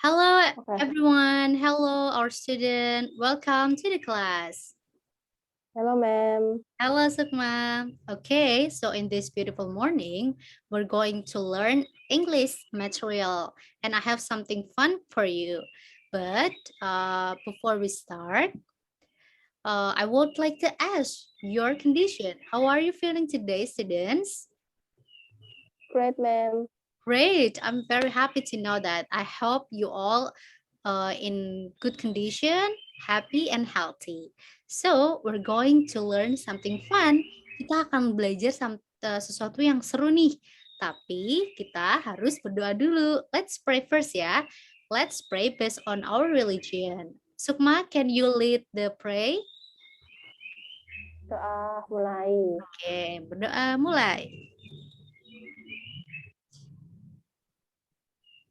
Hello, Okay. everyone. Hello, our student. Welcome to the class. Hello, ma'am. Hello, Sukma. Okay, so in this beautiful morning, we're going to learn English material, and I have something fun for you. But before we start, I would like to ask your condition. How are you feeling today, students? Great, ma'am. Great. I'm very happy to know that. I hope you all in good condition, happy and healthy. So, we're going to learn something fun. Kita akan belajar sesuatu yang seru nih. Tapi kita harus berdoa dulu. Let's pray first ya. Let's pray based on our religion. Sukma, can you lead the pray? Doa mulai. Oke, berdoa mulai.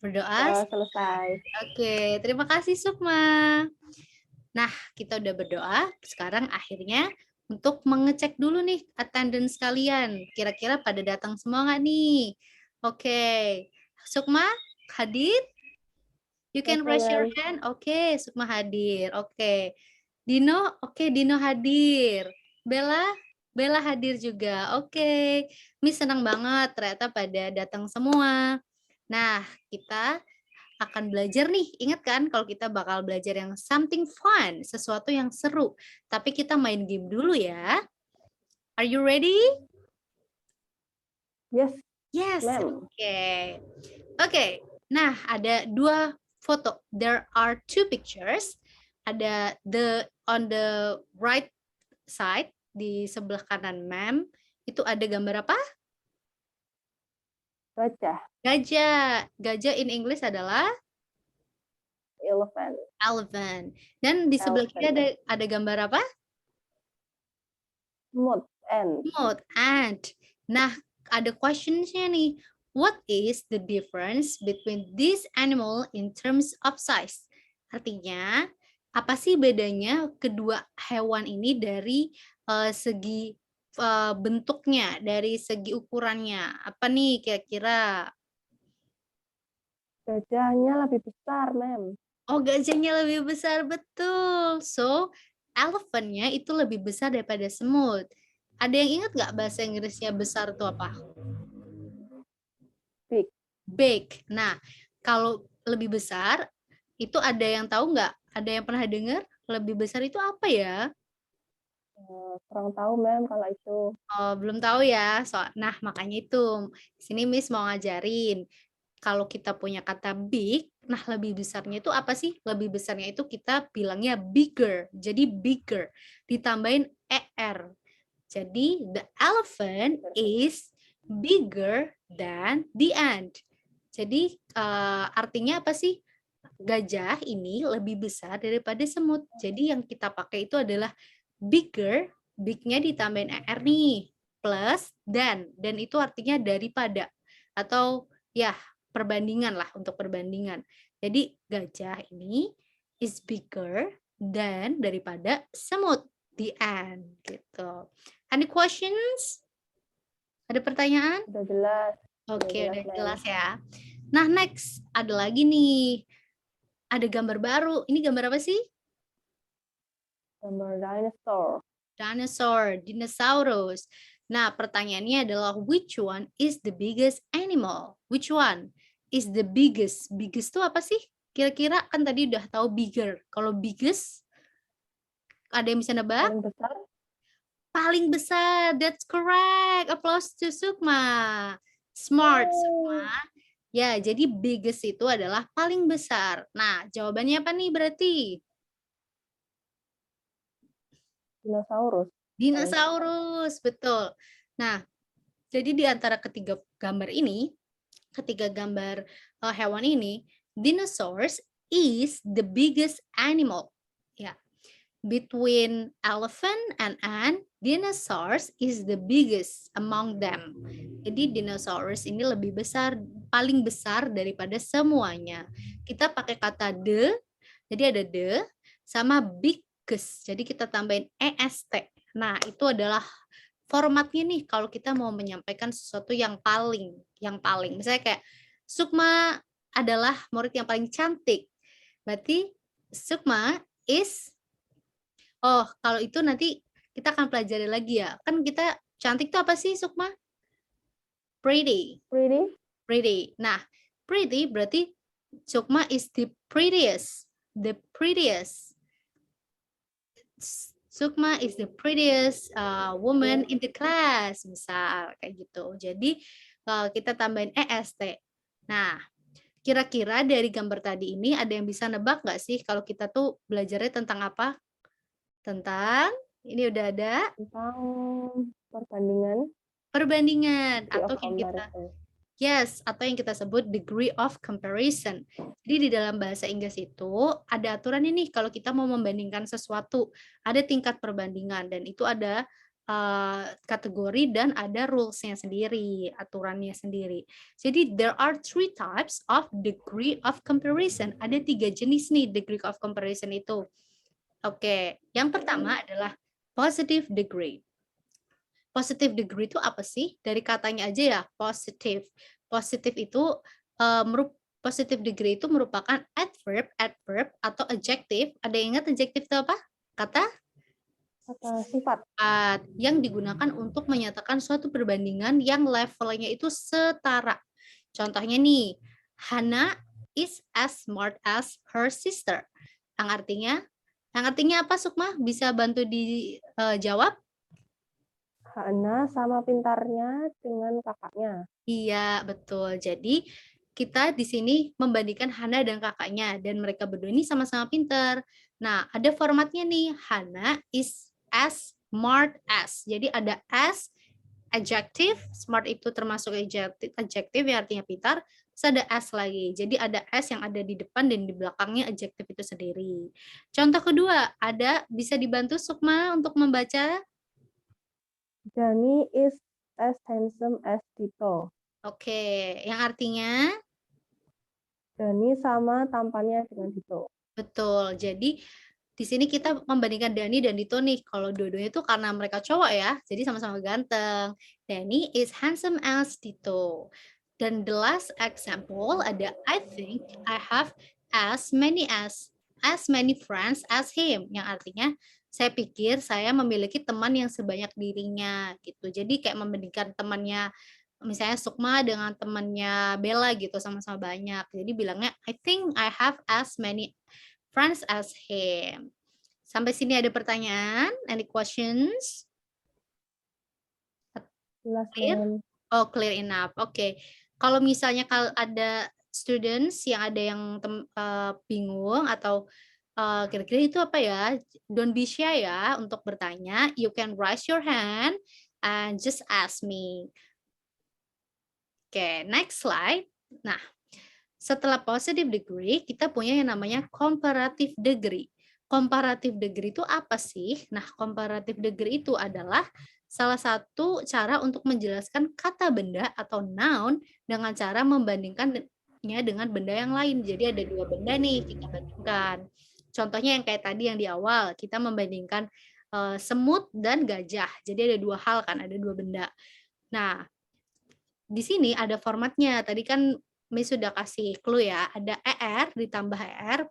Berdoa. Doa selesai. Oke, terima kasih Sukma. Nah, kita udah berdoa. Sekarang akhirnya untuk mengecek dulu nih attendance kalian. Kira-kira pada datang semua nggak nih? Oke. Sukma, hadir? You can Okay, raise your ma'am. hand. Oke, Sukma hadir. Oke. Dino, oke Dino hadir. Bella, Bella hadir juga. Oke. Miss senang banget ternyata pada datang semua. Nah, kita akan belajar nih. Ingat kan kalau kita bakal belajar yang something fun, sesuatu yang seru. Tapi kita main game dulu ya. Are you ready? Yes, Yes. ma'am. Oke. Oke. Nah, ada dua foto. There are two pictures. Ada on the right side di sebelah kanan ma'am. Itu ada gambar apa? Gajah. Gajah. Gajah in English adalah Elephant. elephant. Dan di sebelah kiri ada gambar apa? Mood and. Mood and. Nah, ada questions-nya nih. What is the difference between this animal in terms of size? Artinya, apa sih bedanya kedua hewan ini dari segi bentuknya, dari segi ukurannya? Apa nih kira-kira? Gajahnya lebih besar, ma'am. Oh, gajahnya lebih besar, betul. So, elephant-nya itu lebih besar daripada semut. Ada yang ingat nggak bahasa Inggrisnya besar itu apa? Big. Big. Nah, kalau lebih besar, itu ada yang tahu nggak? Ada yang pernah dengar? Lebih besar itu apa ya? Kurang tahu, ma'am, kalau itu. Oh, belum tahu ya. Nah, makanya itu. Sini Miss mau ngajarin. Kalau kita punya kata big, nah lebih besarnya itu apa sih? Lebih besarnya itu kita bilangnya bigger. Jadi bigger. Ditambahin er. Jadi the elephant is bigger than the ant. Jadi artinya apa sih? Gajah ini lebih besar daripada semut. Jadi yang kita pakai itu adalah bigger, big-nya ditambahin er nih, plus dan itu artinya daripada atau ya perbandingan lah untuk perbandingan. Jadi gajah ini is bigger than daripada semut. The end gitu. Any questions? Ada pertanyaan? Udah jelas. Oke, udah ma'am. jelas ya. Nah, next ada lagi nih. Ada gambar baru. Ini gambar apa sih? Gambar dinosaur. Dinosaur, dinosaurus. Nah, pertanyaannya adalah which one is the biggest animal? Which one is the biggest? Biggest itu apa sih? Kira-kira kan tadi udah tahu bigger. Kalau biggest, ada yang bisa nebak? Paling besar. Paling besar, that's correct. Applause to Sukma. Smart, Sukma. Ya, jadi biggest itu adalah paling besar. Nah, jawabannya apa nih berarti? Dinosaurus. Dinosaurus, betul. Nah, jadi di antara ketiga gambar ini, ketiga gambar hewan ini, dinosaurs is the biggest animal. Ya, between elephant and ant, dinosaurs is the biggest among them. Jadi dinosaurus ini lebih besar, paling besar daripada semuanya. Kita pakai kata the, jadi ada the sama biggest. Jadi kita tambahin est. Nah, itu adalah formatnya nih kalau kita mau menyampaikan sesuatu yang paling. Misalnya kayak Sukma adalah murid yang paling cantik. Berarti Sukma is, oh kalau itu nanti kita akan pelajari lagi ya. Kan kita cantik itu apa sih Sukma? Pretty. Pretty. Pretty. Nah, pretty berarti Sukma is the prettiest. The prettiest. Sukma is the prettiest woman in the class, misal kayak gitu. Jadi kita tambahin EST. Nah, kira-kira dari gambar tadi ini ada yang bisa nebak nggak sih kalau kita tuh belajarnya tentang apa? Tentang, ini udah ada Tentang perbandingan. perbandingan Degree atau of yang kita comparison. yes, atau yang kita sebut degree of comparison. Jadi di dalam bahasa Inggris itu ada aturan ini kalau kita mau membandingkan sesuatu, ada tingkat perbandingan dan itu ada kategori dan ada rules-nya sendiri, aturannya sendiri. Jadi there are 3 types of degree of comparison. Ada 3 jenis nih degree of comparison itu. Oke, yang pertama adalah positive degree. Positive degree itu apa sih? Dari katanya aja ya, positive. Positive itu positive degree itu merupakan adverb atau adjective. Ada yang ingat adjective itu apa? Kata Sifat. yang digunakan untuk menyatakan suatu perbandingan yang levelnya itu setara. Contohnya nih, Hana is as smart as her sister. Yang artinya apa Sukma? Bisa bantu dijawab? Hana sama pintarnya dengan kakaknya. Iya, betul. Jadi kita di sini membandingkan Hana dan kakaknya dan mereka berdua ini sama-sama pintar. Nah, ada formatnya nih. Hana is as smart as. Jadi ada as adjective, smart itu termasuk adjective yang artinya pintar, terus ada as lagi. Jadi ada as yang ada di depan dan di belakangnya adjective itu sendiri. Contoh kedua, ada bisa dibantu Sukma untuk membaca? Johnny is as handsome as Tito. Oke, yang artinya? Johnny sama tampannya dengan Tito. Betul. Jadi di sini kita membandingkan Dani dan Dito nih. Kalau dua-duanya itu karena mereka cowok ya, jadi sama-sama ganteng. Dani is handsome as Dito. Dan the last example ada I think I have as many friends as him, yang artinya saya pikir saya memiliki teman yang sebanyak dirinya gitu. Jadi kayak membandingkan temannya misalnya Sukma dengan temannya Bella gitu sama-sama banyak. Jadi bilangnya I think I have as many friends as him. Sampai sini ada pertanyaan? Any questions? Jelas, Clear? Ma'am. Oh, clear enough. Oke. Kalau misalnya kalau ada students yang ada yang bingung atau kira-kira itu apa ya? Don't be shy ya untuk bertanya. You can raise your hand and just ask me. Oke, next slide. Nah, setelah positive degree, kita punya yang namanya comparative degree. Comparative degree itu apa sih? Nah, comparative degree itu adalah salah satu cara untuk menjelaskan kata benda atau noun dengan cara membandingkannya dengan benda yang lain. Jadi ada dua benda nih kita bandingkan. Contohnya yang kayak tadi yang di awal, kita membandingkan semut dan gajah. Jadi ada dua hal kan, ada dua benda. Nah, di sini ada formatnya. Tadi kan Miss sudah kasih clue ya, ada ER ditambah ER,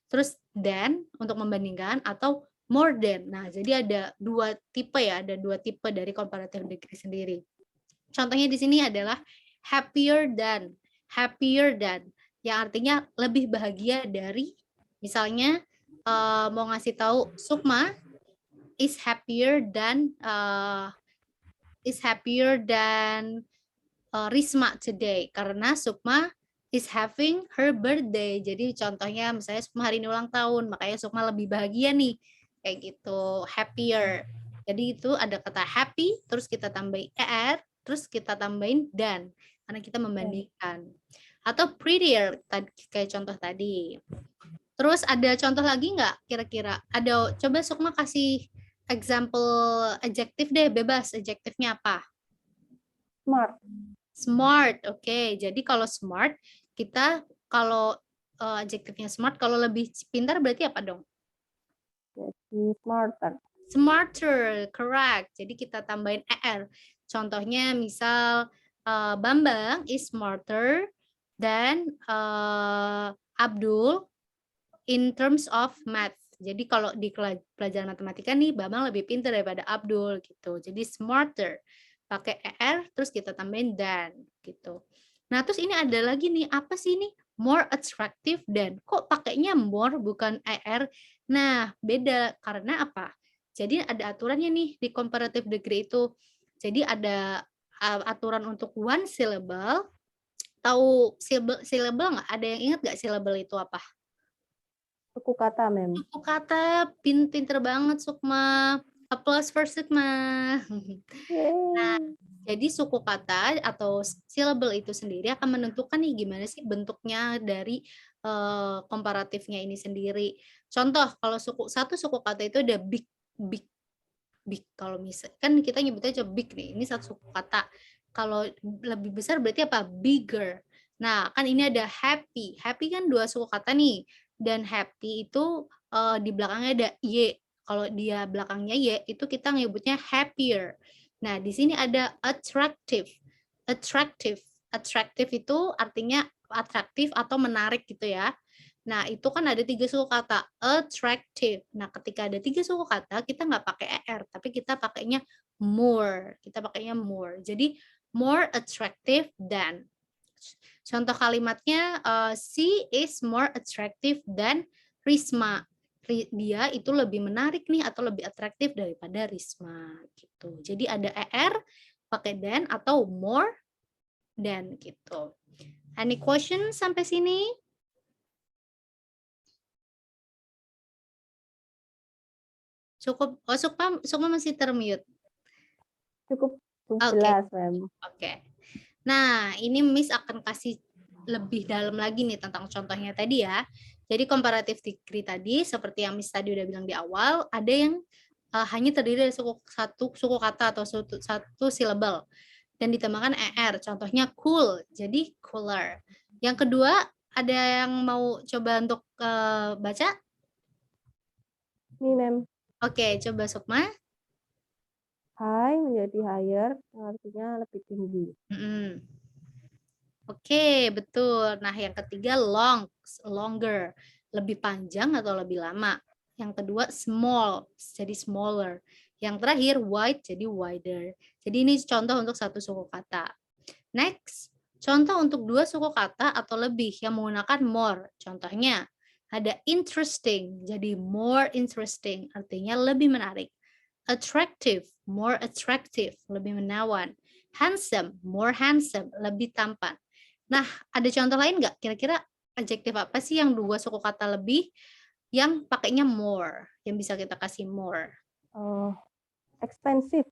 terus than untuk membandingkan atau more than. Nah, jadi ada dua tipe ya, ada dua tipe dari comparative degree sendiri. Contohnya di sini adalah happier than, yang artinya lebih bahagia dari. Misalnya mau ngasih tahu Sukma is happier than Risma today karena Sukma is having her birthday. Jadi contohnya misalnya Sukma hari ini ulang tahun, makanya Sukma lebih bahagia nih. Kayak gitu, happier. Jadi itu ada kata happy, terus kita tambahin er, terus kita tambahin dan karena kita membandingkan. Atau prettier kayak contoh tadi. Terus ada contoh lagi nggak kira-kira? Ada, coba Sukma kasih example adjective deh, bebas. Adjektifnya apa? Smart. Smart, oke. Jadi kalau smart, kita kalau adjektifnya smart, kalau lebih pintar berarti apa dong? Jadi smarter. Smarter, correct. Jadi kita tambahin er. Contohnya misal Bambang is smarter dan Abdul in terms of math. Jadi kalau di pelajaran matematika nih, Bambang lebih pintar daripada Abdul gitu. Jadi smarter. Pakai ER, terus kita tambahin than gitu. Nah, terus ini ada lagi nih, apa sih ini? More attractive than. Kok pakainya more bukan ER? Nah, beda. Karena apa? Jadi ada aturannya nih di comparative degree itu. Jadi ada aturan untuk one syllable. Tahu syllable nggak? Ada yang ingat nggak syllable itu apa? Suku kata, Mem. Suku kata, pinter banget Sukma. Applause for Sukma. Nah, Yeay. jadi suku kata atau syllable itu sendiri akan menentukan nih gimana sih bentuknya dari komparatifnya ini sendiri. Contoh, kalau satu suku kata itu ada big, big, big. Kalau misalnya kan kita nyebutnya aja big nih. Ini satu suku kata. Kalau lebih besar berarti apa? Bigger. Nah, kan ini ada happy. Happy kan dua suku kata nih. Dan happy itu di belakangnya ada y. Kalau dia belakangnya y, itu kita nyebutnya happier. Nah, di sini ada attractive. Attractive. Attractive itu artinya atraktif atau menarik gitu ya. Nah, itu kan ada 3 suku kata. Attractive. Nah, ketika ada 3 suku kata, kita nggak pakai ER, tapi kita pakainya more. Kita pakainya more. Jadi, more attractive than. Contoh kalimatnya, she is more attractive than Risma. Dia itu lebih menarik nih atau lebih atraktif daripada Risma gitu. Jadi ada ER pakai than atau more than gitu. Any question sampai sini? Cukup. Oh, Sukma masih termute. Cukup Oke. jelas, Mem. Oke. Nah, ini Miss akan kasih lebih dalam lagi nih tentang contohnya tadi ya. Jadi comparative degree tadi, seperti yang Miss tadi udah bilang di awal, ada yang hanya terdiri dari satu suku kata atau satu syllable. Dan ditambahkan ER, contohnya cool, jadi cooler. Yang kedua, ada yang mau coba untuk baca? Nih, Mem. Oke, coba Sukma. High menjadi higher, artinya lebih tinggi. Oke, betul. Nah, yang ketiga long, longer, lebih panjang atau lebih lama. Yang kedua small, jadi smaller. Yang terakhir wide, jadi wider. Jadi ini contoh untuk satu suku kata. Next, contoh untuk dua suku kata atau lebih yang menggunakan more. Contohnya ada interesting, jadi more interesting, artinya lebih menarik. Attractive, more attractive, lebih menawan. Handsome, more handsome, lebih tampan. Nah, ada contoh lain nggak? Kira-kira adjektif apa sih yang dua suku kata lebih yang pakainya more, yang bisa kita kasih more? Expensive.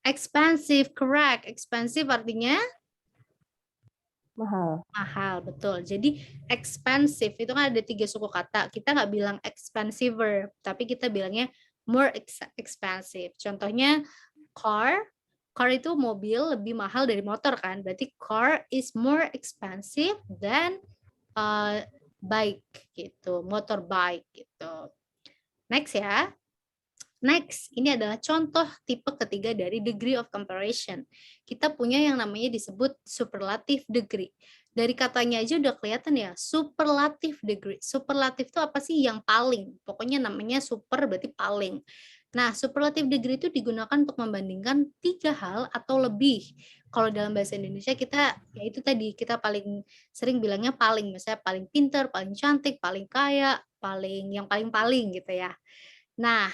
Expensive, correct. Expensive artinya Mahal. mahal, betul. Jadi expensive itu kan ada 3 suku kata. Kita nggak bilang expensiver, tapi kita bilangnya more expensive. Contohnya car, car itu mobil lebih mahal dari motor kan. Berarti car is more expensive than bike gitu, motorbike gitu. Next ya. Next, ini adalah contoh tipe ketiga dari degree of comparison. Kita punya yang namanya disebut superlative degree. Dari katanya aja udah kelihatan ya, superlative degree. Superlative itu apa sih? Yang paling. Pokoknya namanya super berarti paling. Nah, superlative degree itu digunakan untuk membandingkan 3 hal atau lebih. Kalau dalam bahasa Indonesia kita, ya itu tadi, kita paling sering bilangnya paling. Misalnya paling pinter, paling cantik, paling kaya, yang paling-paling gitu ya. Nah,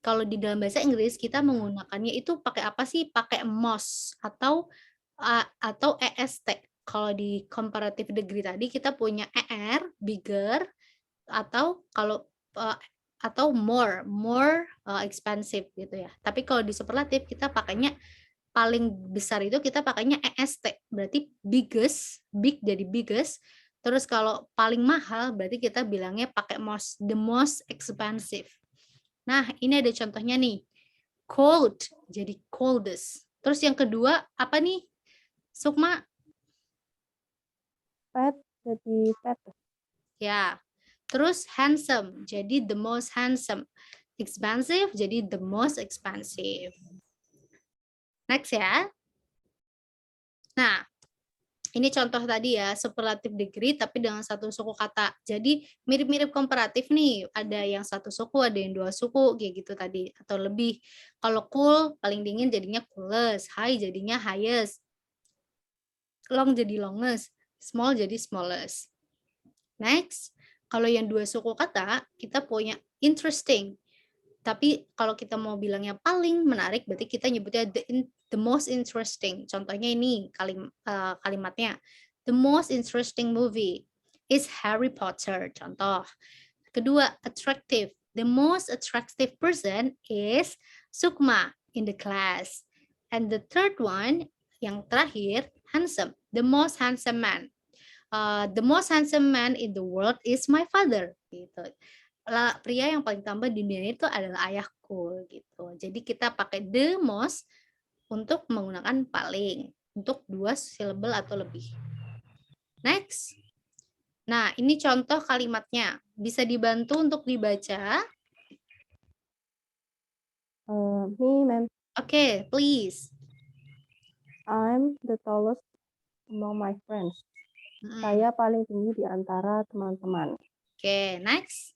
kalau di dalam bahasa Inggris kita menggunakannya itu pakai apa sih? Pakai most atau EST. Kalau di comparative degree tadi kita punya ER, bigger, atau kalau atau more expensive gitu ya. Tapi kalau di superlative kita pakainya paling besar itu kita pakainya EST. Berarti biggest, big jadi biggest. Terus kalau paling mahal berarti kita bilangnya pakai most, the most expensive. Nah, ini ada contohnya nih. Cold, jadi coldest. Terus yang kedua, apa nih? Sukma? Fat, jadi fat. Ya. Terus handsome, jadi the most handsome. Expensive, jadi the most expensive. Next ya. Nah, Ini contoh tadi ya, superlative degree tapi dengan satu suku kata. Jadi mirip-mirip komparatif nih, ada yang satu suku, ada yang dua suku, kayak gitu tadi, atau lebih. Kalau cool, paling dingin jadinya coolest, high jadinya highest, long jadi longest, small jadi smallest. Next, kalau yang dua suku kata, kita punya interesting. Tapi kalau kita mau bilangnya paling menarik, berarti kita nyebutnya the most interesting. Contohnya ini kalimatnya. The most interesting movie is Harry Potter. Contoh. Kedua, attractive. The most attractive person is Sukma in the class. And the third one, yang terakhir, handsome. The most handsome man. The most handsome man in the world is my father. Gitu. Pria yang paling tampan di dunia itu adalah ayahku gitu. Jadi kita pakai the most untuk menggunakan paling untuk 2 syllable atau lebih. Next. Nah, ini contoh kalimatnya. Bisa dibantu untuk dibaca? Me, ma'am. Oke, please. I'm the tallest among my friends. Saya paling tinggi di antara teman-teman. Oke, next.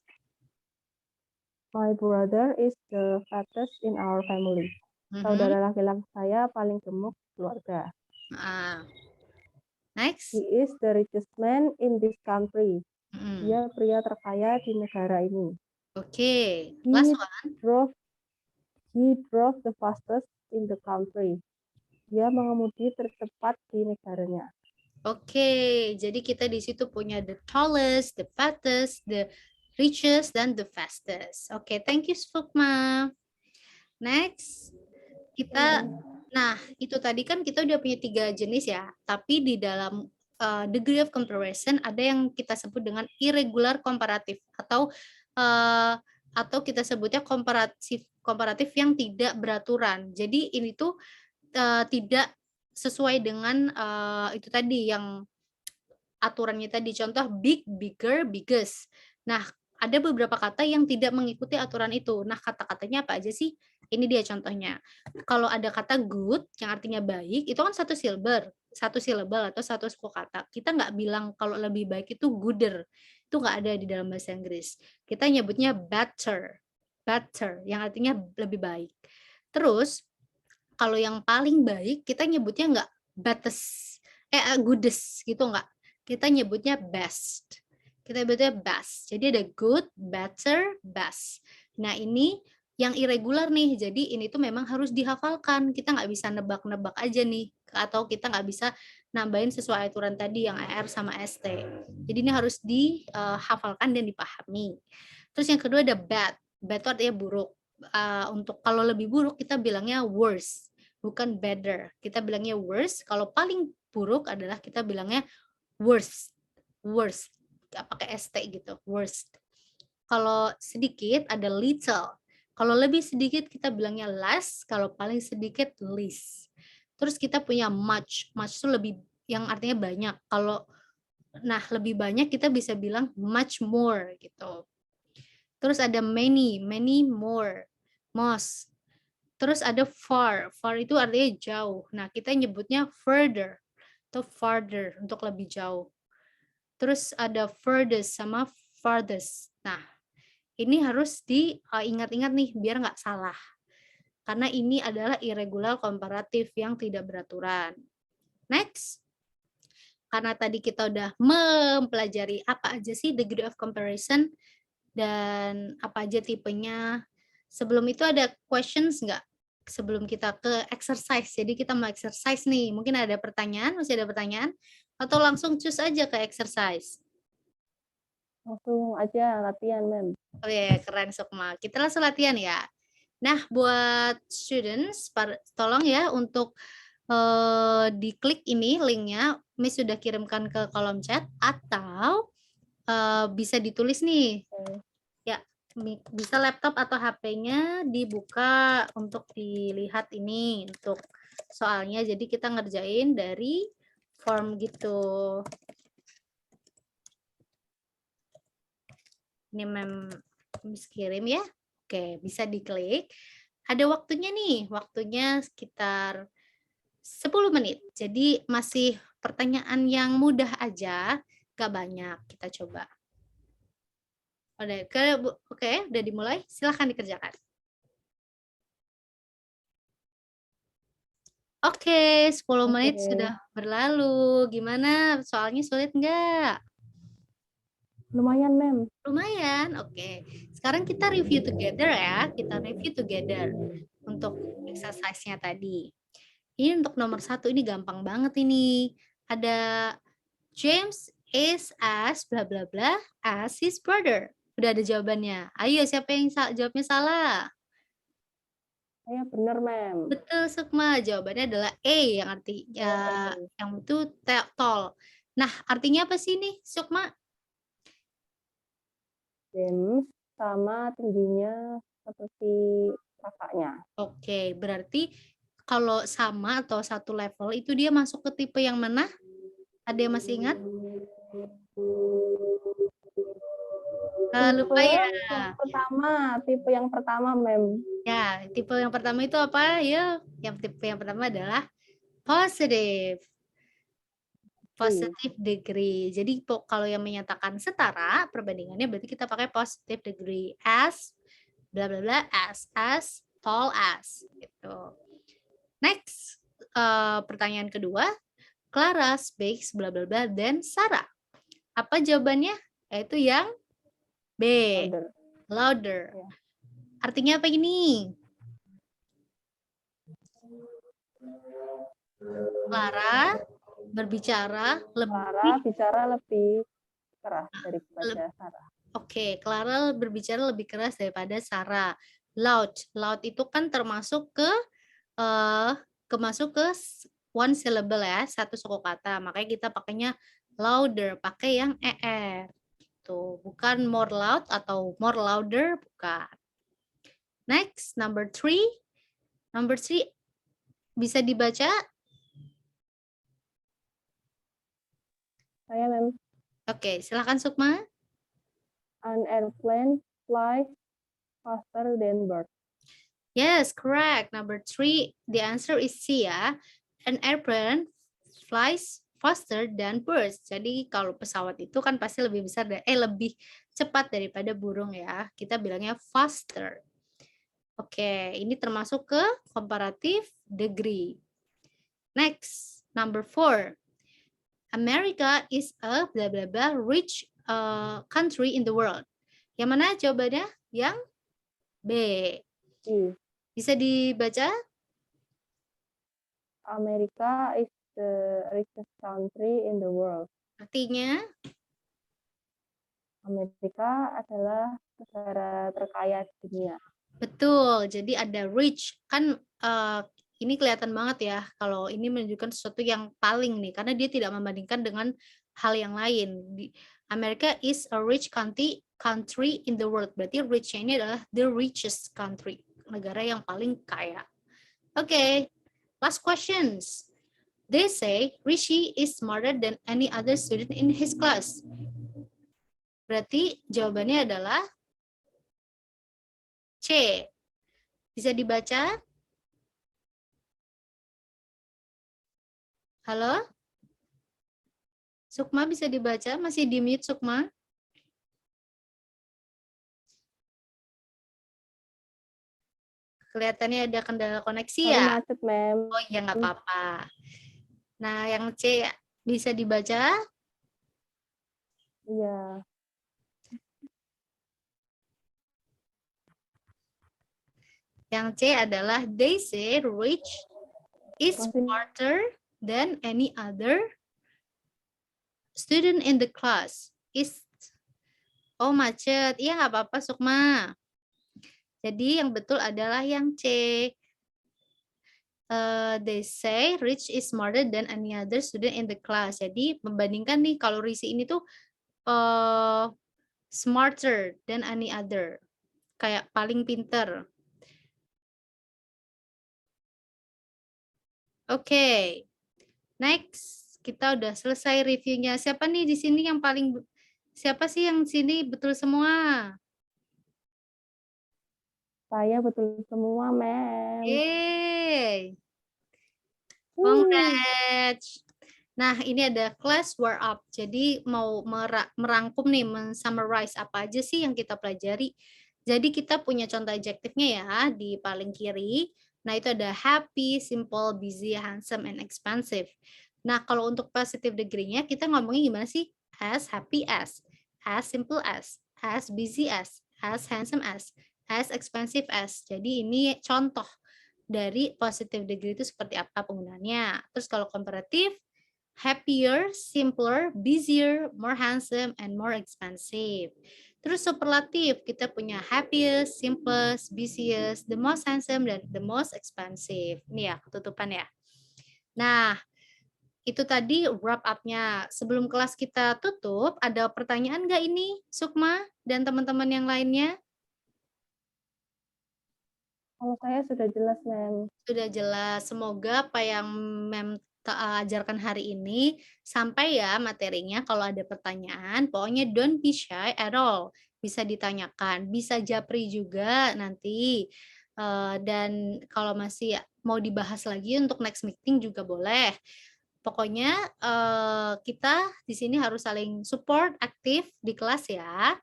My brother is the fattest in our family. Saudara laki-laki saya paling gemuk di keluarga. Next. He is the richest man in this country. Dia pria terkaya di negara ini. Oke, last one. He drove the fastest in the country. Dia mengemudi tercepat di negaranya. Oke, jadi kita di situ punya the tallest, the fattest, the richest, dan the fastest. Oke, thank you Sukma. Next, nah itu tadi kan kita udah punya 3 jenis ya, tapi di dalam degree of comparison ada yang kita sebut dengan irregular komparatif atau kita sebutnya komparatif yang tidak beraturan. Jadi ini tuh tidak sesuai dengan itu tadi yang aturannya tadi, contoh big, bigger, biggest. Nah, ada beberapa kata yang tidak mengikuti aturan itu. Nah, kata-katanya apa aja sih? Ini dia contohnya. Kalau ada kata good yang artinya baik, itu kan satu syllable atau satu suku kata. Kita nggak bilang kalau lebih baik itu gooder. Itu nggak ada di dalam bahasa Inggris. Kita nyebutnya better, yang artinya lebih baik. Terus, kalau yang paling baik, kita nyebutnya nggak goodest gitu nggak. Kita nyebutnya best. Kita nyebutnya best. Jadi ada good, better, best. Nah ini yang irregular nih. Jadi ini tuh memang harus dihafalkan. Kita nggak bisa nebak-nebak aja nih. Atau kita nggak bisa nambahin sesuai aturan tadi yang ER sama ST. Jadi ini harus dihafalkan dan dipahami. Terus yang kedua ada bad. Bad itu artinya buruk. Untuk kalau lebih buruk kita bilangnya worse. Bukan better. Kita bilangnya worse. Kalau paling buruk adalah kita bilangnya worst, pakai st gitu, worst. Kalau sedikit ada little, kalau lebih sedikit kita bilangnya less, kalau paling sedikit least. Terus kita punya much itu lebih yang artinya banyak. Kalau lebih banyak kita bisa bilang much more gitu. Terus ada many more, most. Terus ada far itu artinya jauh. Nah kita nyebutnya further atau farther untuk lebih jauh. Terus ada furthest sama farthest. Nah, ini harus diingat-ingat nih biar nggak salah. Karena ini adalah irregular komparatif yang tidak beraturan. Next. Karena tadi kita udah mempelajari apa aja sih degree of comparison dan apa aja tipenya. Sebelum itu ada questions nggak? Sebelum kita ke exercise. Jadi kita mau exercise nih. Mungkin ada pertanyaan, masih ada pertanyaan? Atau langsung choose aja ke exercise? Langsung aja latihan, ma'am. Oh ya, keren Sukma. Kita langsung latihan ya. Nah, buat students, tolong ya untuk diklik ini linknya. Miss sudah kirimkan ke kolom chat atau bisa ditulis nih. Ya, bisa laptop atau HP-nya dibuka untuk dilihat ini untuk soalnya. Jadi kita ngerjain dari form gitu. Ini Miss kirim ya. Oke, bisa diklik. Ada waktunya nih, waktunya sekitar 10 menit. Jadi masih pertanyaan yang mudah aja, gak banyak. Kita coba. Oke, udah dimulai. Silahkan dikerjakan. Oke, 10 menit sudah berlalu. Gimana? Soalnya sulit nggak? Lumayan, Mem. Lumayan, oke. Sekarang kita review together ya. Kita review together untuk exercise-nya tadi. Ini untuk nomor 1, ini gampang banget ini. Ada James is as bla bla bla as his brother. Udah ada jawabannya. Ayo, siapa yang jawabnya salah? Saya benar, Mem. Betul, Sukma. Jawabannya adalah A yang artinya yang itu tall. Nah, artinya apa sih nih, Sukma? James sama tingginya seperti kakaknya. Oke, berarti kalau sama atau satu level itu dia masuk ke tipe yang mana? Ada yang masih ingat? Lupa ya. Tipe yang pertama, Mem. Ya, tipe yang pertama itu apa? Ya, yang tipe yang pertama adalah positive. Positive degree. Jadi kalau yang menyatakan setara, perbandingannya berarti kita pakai positive degree. As, bla bla bla, as, tall as. Gitu. Next, pertanyaan kedua. Clara speaks bla bla bla dan Sarah. Apa jawabannya? Yaitu yang B. Louder. Ya. Artinya apa ini? Clara bicara lebih keras daripada Sarah. Oke, Clara berbicara lebih keras daripada Sarah. Loud. Loud itu kan termasuk ke one syllable ya, satu suku kata. Makanya kita pakainya louder, pakai yang er. Tuh, bukan more loud atau more louder, bukan. Next, number 3. Number 3 bisa dibaca? Saya, Mem. Oke, silakan Sukma. An airplane flies faster than bird. Yes, correct. Number 3, the answer is C ya. An airplane flies faster than birds. Jadi kalau pesawat itu kan pasti lebih besar lebih cepat daripada burung ya. Kita bilangnya faster. Oke, ini termasuk ke comparative degree. Next, number 4. America is a bla bla bla rich country in the world. Yang mana jawabannya? Yang B. Bisa dibaca? America is the richest country in the world. Artinya? Amerika adalah negara terkaya di dunia. Betul, jadi ada rich. Kan ini kelihatan banget ya, kalau ini menunjukkan sesuatu yang paling nih, karena dia tidak membandingkan dengan hal yang lain. America is a rich country in the world. Berarti rich ini adalah the richest country, negara yang paling kaya. Oke, last questions. They say Rishi is smarter than any other student in his class. Berarti jawabannya adalah C. Bisa dibaca? Halo? Sukma bisa dibaca? Masih di mute Sukma? Kelihatannya ada kendala koneksi ya? Macet, Mem. Oh iya, nggak apa-apa. Nah, yang C bisa dibaca? Iya. Yang C adalah they say Rich is smarter than any other student in the class. Oh, macet. Iya, nggak apa-apa Sukma. Jadi yang betul adalah yang C. They say Rich is smarter than any other student in the class. Jadi membandingkan nih kalau Risi ini tuh smarter than any other. Kayak paling pinter. Oke. Next, kita udah selesai reviewnya. Siapa nih di sini yang siapa sih yang sini betul semua? Saya betul semua, Mem. Yeay. Congrats. Nah, ini ada class were up. Jadi mau merangkum nih, men-summarize apa aja sih yang kita pelajari. Jadi kita punya contoh adjektifnya ya di paling kiri. Nah, itu ada happy, simple, busy, handsome, and expensive. Nah, kalau untuk positive degree-nya kita ngomongnya gimana sih? As happy as simple as busy as handsome as expensive as. Jadi ini contoh dari positive degree itu seperti apa penggunaannya. Terus kalau komparatif, happier, simpler, busier, more handsome, and more expensive. Terus superlatif, kita punya happiest, simplest, busiest, the most handsome, dan the most expensive. Ini ya, ketutupan ya. Nah, itu tadi wrap up-nya. Sebelum kelas kita tutup, ada pertanyaan nggak ini, Sukma dan teman-teman yang lainnya? Kalau saya sudah jelas, Mem. Sudah jelas. Semoga apa yang Mem ajarkan hari ini sampai ya materinya. Kalau ada pertanyaan, pokoknya don't be shy at all. Bisa ditanyakan, bisa japri juga nanti. Dan kalau masih mau dibahas lagi untuk next meeting juga boleh. Pokoknya kita di sini harus saling support, aktif di kelas ya.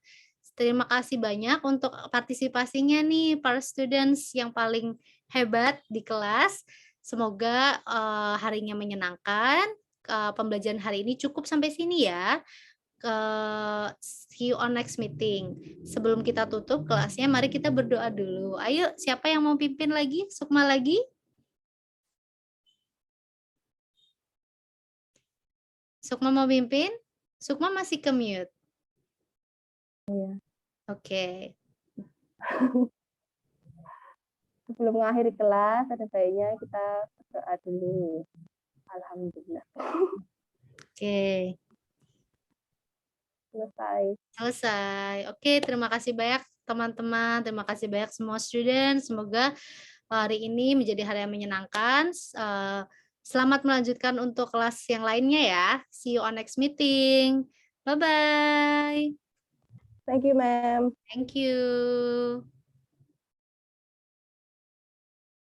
Terima kasih banyak untuk partisipasinya nih para students yang paling hebat di kelas. Semoga harinya menyenangkan. Pembelajaran hari ini cukup sampai sini ya. See you on next meeting. Sebelum kita tutup kelasnya, mari kita berdoa dulu. Ayo, siapa yang mau pimpin lagi? Sukma lagi? Sukma mau pimpin? Sukma masih ke mute. Iya. Oke. Sebelum mengakhiri kelas, ada baiknya kita berdoa dulu. Alhamdulillah. Oke. Selesai. Oke, terima kasih banyak teman-teman. Terima kasih banyak semua student. Semoga hari ini menjadi hari yang menyenangkan. Selamat melanjutkan untuk kelas yang lainnya ya. See you on next meeting. Bye-bye. Thank you, ma'am. Thank you.